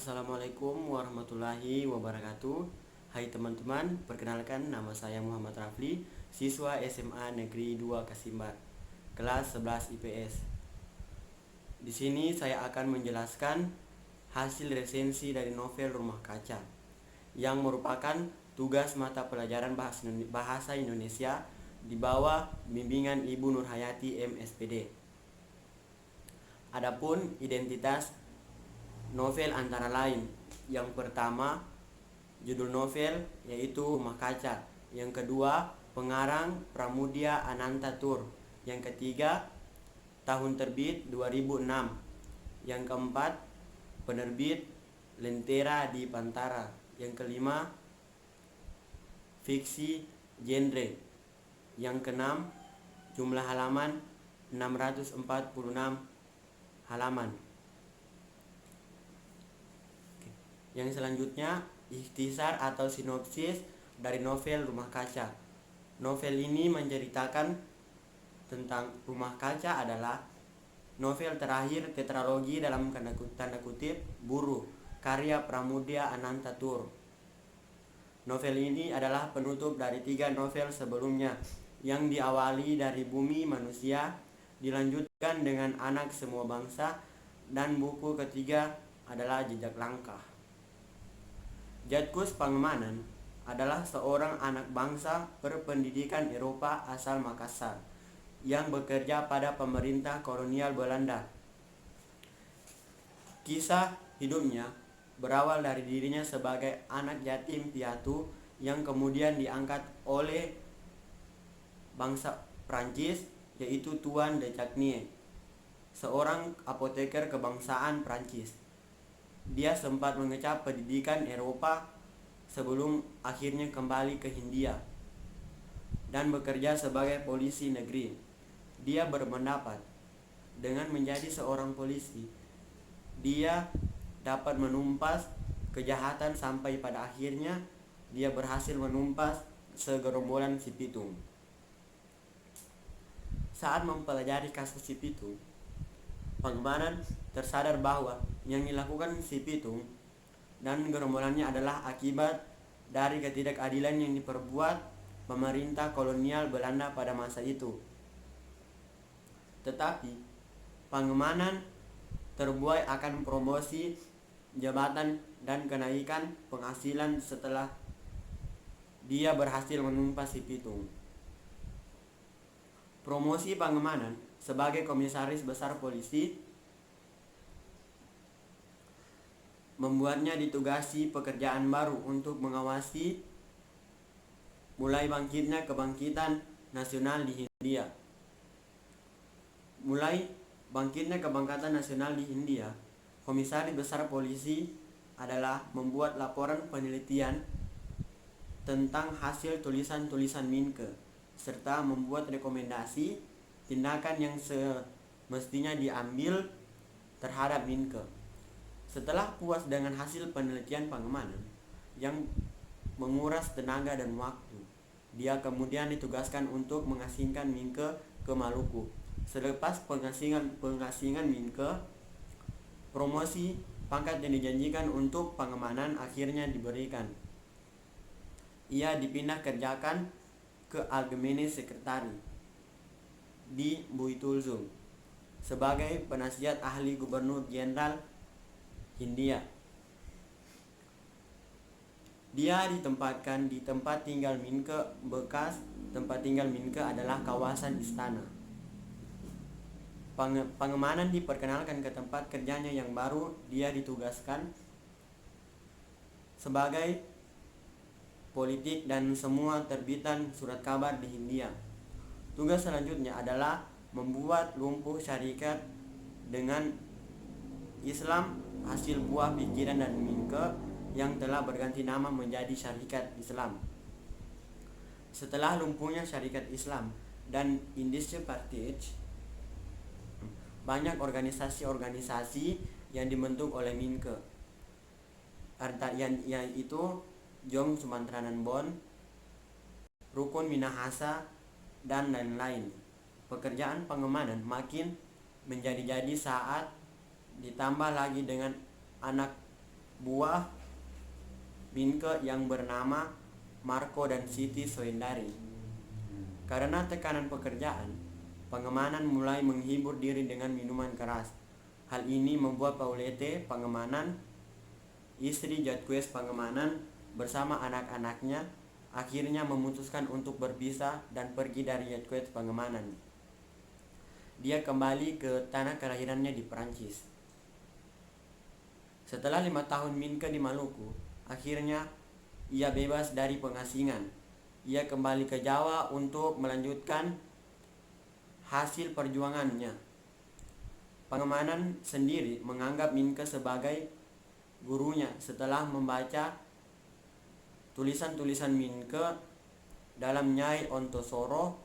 Assalamualaikum warahmatullahi wabarakatuh. Hai teman-teman, perkenalkan nama saya Muhammad Rafli, siswa SMA Negeri 2 Kasimbar, kelas 11 IPS. Di sini saya akan menjelaskan hasil resensi dari novel Rumah Kaca yang merupakan tugas mata pelajaran bahasa Indonesia di bawah bimbingan Ibu Nurhayati MSPD. Adapun identitas novel antara lain, yang pertama judul novel yaitu Rumah Kaca, yang kedua pengarang Pramudia Anantatur, yang ketiga tahun terbit 2006, yang keempat penerbit Lentera di Pantara, yang kelima fiksi genre, yang keenam jumlah halaman 646 halaman. Yang selanjutnya, ikhtisar atau sinopsis dari novel Rumah Kaca. Novel ini menceritakan tentang Rumah Kaca adalah novel terakhir tetralogi dalam tanda kutip Buruh, karya Pramudia Anantatur. Novel ini adalah penutup dari 3 novel sebelumnya yang diawali dari Bumi Manusia, dilanjutkan dengan Anak Semua Bangsa, dan buku ketiga adalah Jejak Langkah. Jatkus Pangemanan adalah seorang anak bangsa berpendidikan Eropa asal Makassar yang bekerja pada pemerintah kolonial Belanda. Kisah hidupnya berawal dari dirinya sebagai anak yatim piatu yang kemudian diangkat oleh bangsa Prancis, yaitu Tuan de Chagny, seorang apoteker kebangsaan Prancis. Dia sempat mengecap pendidikan Eropa sebelum akhirnya kembali ke Hindia dan bekerja sebagai polisi negeri. Dia berpendapat dengan menjadi seorang polisi, dia dapat menumpas kejahatan sampai pada akhirnya dia berhasil menumpas segerombolan si Pitung. Saat mempelajari kasus si Pitung, Pangemanan tersadar bahwa yang dilakukan si Pitung dan gerombolannya adalah akibat dari ketidakadilan yang diperbuat pemerintah kolonial Belanda pada masa itu. Tetapi Pangemanan terbuai akan promosi jabatan dan kenaikan penghasilan setelah dia berhasil menumpas si Pitung. Promosi Pangemanan sebagai komisaris besar polisi membuatnya ditugasi pekerjaan baru untuk mengawasi mulai bangkitnya kebangkitan nasional di Hindia. Mulai bangkitnya kebangkitan nasional di Hindia, komisaris besar polisi adalah membuat laporan penelitian tentang hasil tulisan-tulisan Minke serta membuat rekomendasi tindakan yang semestinya diambil terhadap Minke. Setelah puas dengan hasil penelitian Pangemanan yang menguras tenaga dan waktu, dia kemudian ditugaskan untuk mengasingkan Minke ke Maluku. Selepas pengasingan Minke, promosi pangkat yang dijanjikan untuk Pangemanan akhirnya diberikan. Ia dipindah kerjakan ke Algemene Sekretari di Buitulzum sebagai penasihat ahli Gubernur Jenderal Hindia. Dia ditempatkan di tempat tinggal Minke. Bekas tempat tinggal Minke adalah kawasan istana. Pangemanan diperkenalkan ke tempat kerjanya yang baru. Dia ditugaskan sebagai politik dan semua terbitan surat kabar di Hindia. Tugas selanjutnya adalah membuat lumpuh syarikat dengan Islam, hasil buah pikiran dan Minke yang telah berganti nama menjadi Syarikat Islam. Setelah lumpuhnya Syarikat Islam dan Indische Partij, banyak organisasi-organisasi yang dibentuk oleh Minke, yaitu Jong Sumantranan Bon, Rukun Minahasa, dan lain-lain. Pekerjaan Pangemanan makin menjadi-jadi saat ditambah lagi dengan anak buah Minke yang bernama Marco dan Siti Soendari. Karena tekanan pekerjaan, Pangemanan mulai menghibur diri dengan minuman keras. Hal ini membuat Paulette Pangemanan, istri Jacques Pangemanan, bersama anak-anaknya akhirnya memutuskan untuk berpisah dan pergi dari Jacques Pangemanan. Dia kembali ke tanah kelahirannya di Perancis. Setelah 5 tahun Minke di Maluku, akhirnya ia bebas dari pengasingan. Ia kembali ke Jawa untuk melanjutkan hasil perjuangannya. Pangemanan sendiri menganggap Minke sebagai gurunya setelah membaca tulisan-tulisan Minke dalam Nyai Ontosoro,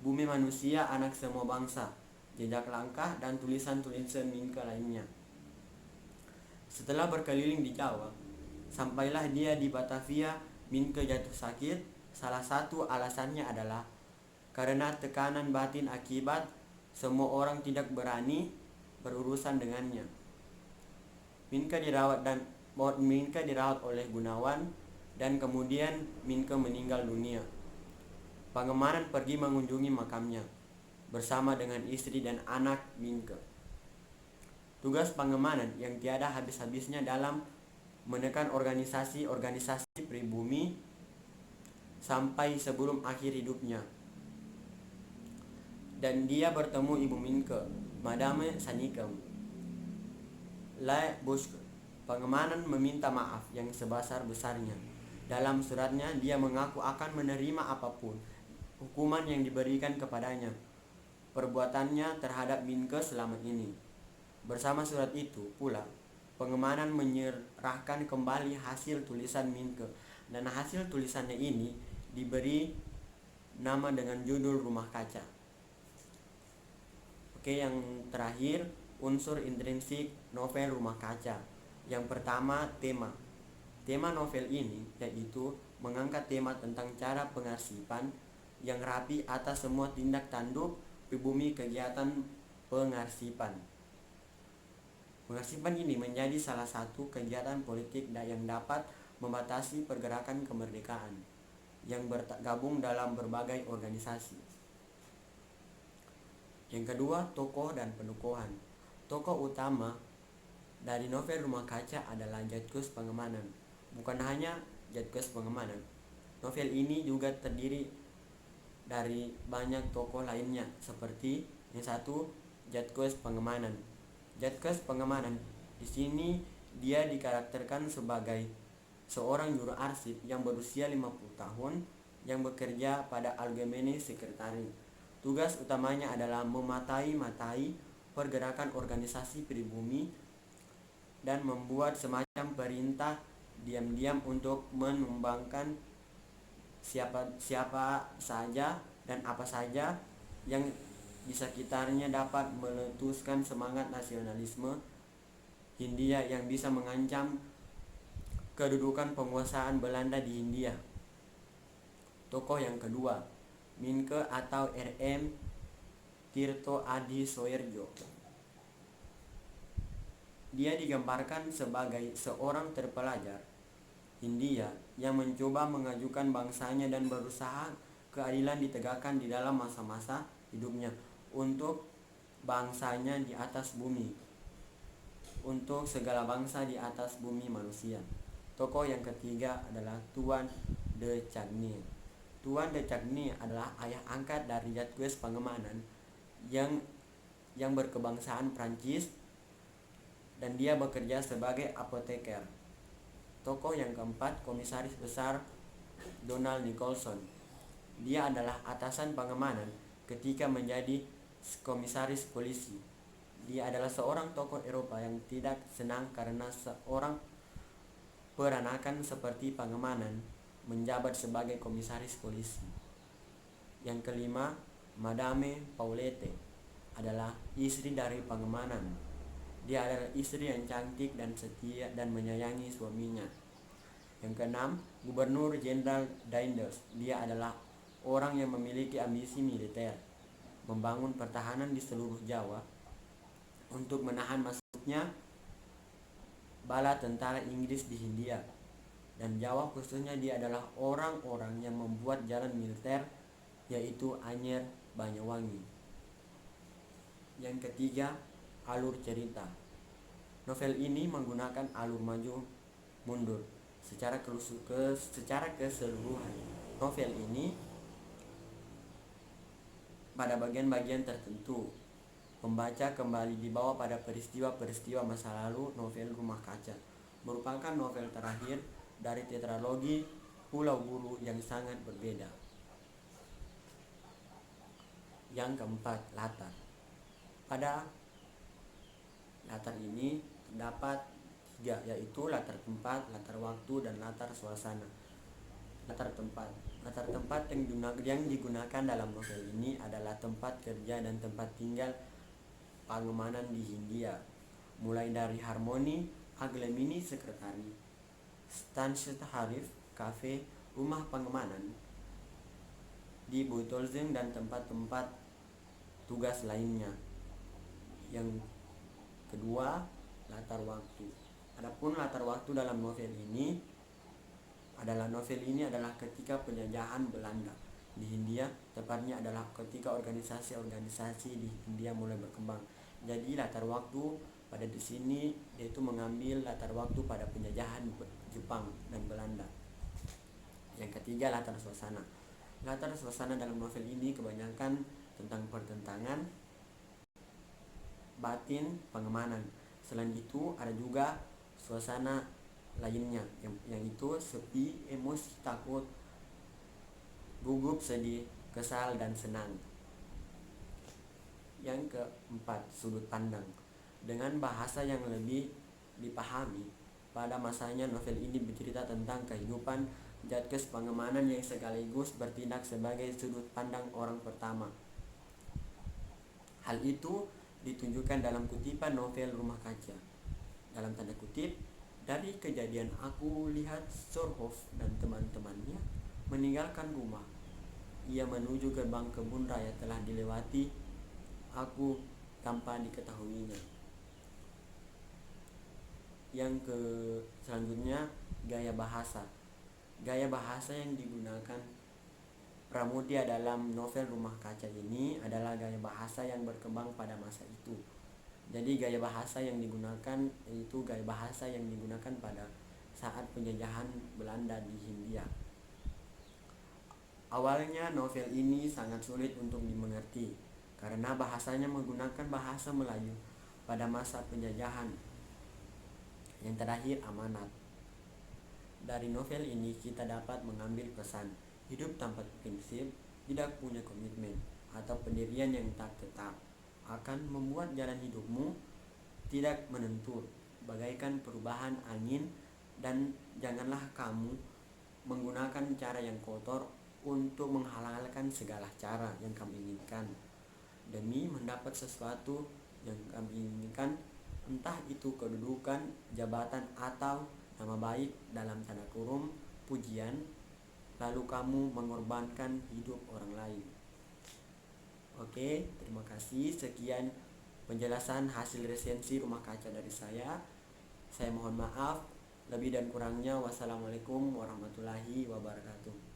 Bumi Manusia Anak Semua Bangsa, Jejak Langkah, dan tulisan-tulisan Minke lainnya. Setelah berkeliling di Jawa, sampailah dia di Batavia. Minke jatuh sakit. Salah satu alasannya adalah karena tekanan batin akibat semua orang tidak berani berurusan dengannya. Minke dirawat oleh Gunawan dan kemudian Minke meninggal dunia. Pangemanan pergi mengunjungi makamnya bersama dengan istri dan anak Minke. Tugas Pangemanan yang tiada habis-habisnya dalam menekan organisasi-organisasi pribumi sampai sebelum akhir hidupnya. Dan dia bertemu Ibu Minke, Madame Sanikem. Le Bosque. Pangemanan meminta maaf yang sebesar-besarnya. Dalam suratnya dia mengaku akan menerima apapun hukuman yang diberikan kepadanya perbuatannya terhadap Minke selama ini. Bersama surat itu pula, Pangemanan menyerahkan kembali hasil tulisan Minke, dan hasil tulisannya ini diberi nama dengan judul Rumah Kaca. Oke, yang terakhir, unsur intrinsik novel Rumah Kaca. Yang pertama, tema. Tema novel ini yaitu mengangkat tema tentang cara pengarsipan yang rapi atas semua tindak tanduk pribumi kegiatan pengarsipan. Pengarsipan ini menjadi salah satu kegiatan politik yang dapat membatasi pergerakan kemerdekaan yang bergabung dalam berbagai organisasi. Yang kedua, tokoh dan penukohan. Tokoh utama dari novel Rumah Kaca adalah Jacques Pangemanan. Bukan hanya Jacques Pangemanan, novel ini juga terdiri dari banyak tokoh lainnya, seperti yang satu, Jacques Pangemanan. Jacques Pangemanan di sini dia dikarakterkan sebagai seorang juru arsip yang berusia 50 tahun yang bekerja pada Algemene Sekretari. Tugas utamanya adalah mematai-matai pergerakan organisasi pribumi dan membuat semacam perintah diam-diam untuk menumbangkan siapa saja dan apa saja yang di sekitarnya dapat meletuskan semangat nasionalisme Hindia yang bisa mengancam kedudukan penguasaan Belanda di Hindia. Tokoh yang kedua, Minke atau R.M. Tirto Adi Soerjo. Dia digambarkan sebagai seorang terpelajar Hindia yang mencoba mengajukan bangsanya dan berusaha keadilan ditegakkan di dalam masa-masa hidupnya untuk bangsanya di atas bumi, untuk segala bangsa di atas bumi manusia. Tokoh yang ketiga adalah Tuan de Chagny. Tuan de Chagny adalah ayah angkat dari Jacques Pangemanan yang berkebangsaan Prancis, dan dia bekerja sebagai apoteker. Tokoh yang keempat, Komisaris Besar Donald Nicholson. Dia adalah atasan Pangemanan ketika menjadi komisaris polisi. Dia adalah seorang tokoh Eropa yang tidak senang karena seorang peranakan seperti Pangemanan menjabat sebagai komisaris polisi. Yang kelima, Madame Paulette adalah istri dari Pangemanan. Dia adalah istri yang cantik dan setia dan menyayangi suaminya. Yang keenam, Gubernur Jenderal Daendels. Dia adalah orang yang memiliki ambisi militer, membangun pertahanan di seluruh Jawa untuk menahan masuknya bala tentara Inggris di Hindia dan Jawa khususnya. Dia adalah orang-orang yang membuat jalan militer, yaitu Anyer Banyuwangi. Yang ketiga, alur cerita. Novel ini menggunakan alur maju mundur secara keseluruhan. Novel ini pada bagian-bagian tertentu pembaca kembali dibawa pada peristiwa-peristiwa masa lalu. Novel Rumah Kaca merupakan novel terakhir dari tetralogi Pulau Buru yang sangat berbeda. Yang keempat, latar. Pada latar ini terdapat 3, yaitu latar tempat, latar waktu, dan latar suasana. Latar tempat yang digunakan dalam novel ini adalah tempat kerja dan tempat tinggal Pangemanan di Hindia, mulai dari Harmoni, Aglemini Sekretari, Stansyet Harif, Cafe, Rumah Pangemanan di Butolzeng, dan tempat-tempat tugas lainnya. Yang kedua, latar waktu. Adapun latar waktu dalam novel ini adalah ketika penjajahan Belanda di Hindia, tepatnya adalah ketika organisasi-organisasi di Hindia mulai berkembang. Jadi latar waktu pada di sini yaitu mengambil latar waktu pada penjajahan Jepang dan Belanda. Yang ketiga, latar suasana. Latar suasana dalam novel ini kebanyakan tentang pertentangan batin Pangemanan. Selain itu ada juga suasana lainnya yang itu sepi, emosi, takut, gugup, sedih, kesal, dan senang. Yang keempat, sudut pandang. Dengan bahasa yang lebih dipahami pada masanya, novel ini bercerita tentang kehidupan Jadkes Pangemanan yang sekaligus bertindak sebagai sudut pandang orang pertama. Hal itu ditunjukkan dalam kutipan novel Rumah Kaca. Dalam tanda kutip, dari kejadian aku lihat Surhoff dan teman-temannya meninggalkan rumah. Ia menuju gerbang kebun raya telah dilewati aku tanpa diketahuinya. Yang selanjutnya, gaya bahasa. Gaya bahasa yang digunakan Pramudia dalam novel Rumah Kaca ini adalah gaya bahasa yang berkembang pada masa itu. Jadi gaya bahasa yang digunakan itu gaya bahasa yang digunakan pada saat penjajahan Belanda di Hindia. Awalnya novel ini sangat sulit untuk dimengerti karena bahasanya menggunakan bahasa Melayu pada masa penjajahan. Yang terakhir, amanat. Dari novel ini kita dapat mengambil pesan, hidup tanpa prinsip, tidak punya komitmen, atau pendirian yang tak tetap akan membuat jalan hidupmu tidak menentu, bagaikan perubahan angin, dan janganlah kamu menggunakan cara yang kotor untuk menghalalkan segala cara yang kamu inginkan demi mendapat sesuatu yang kamu inginkan, entah itu kedudukan, jabatan, atau nama baik dalam tanda kurung pujian, lalu kamu mengorbankan hidup orang lain. Oke, terima kasih. Sekian penjelasan hasil resensi Rumah Kaca dari saya. Saya mohon maaf lebih dan kurangnya. Wassalamualaikum warahmatullahi wabarakatuh.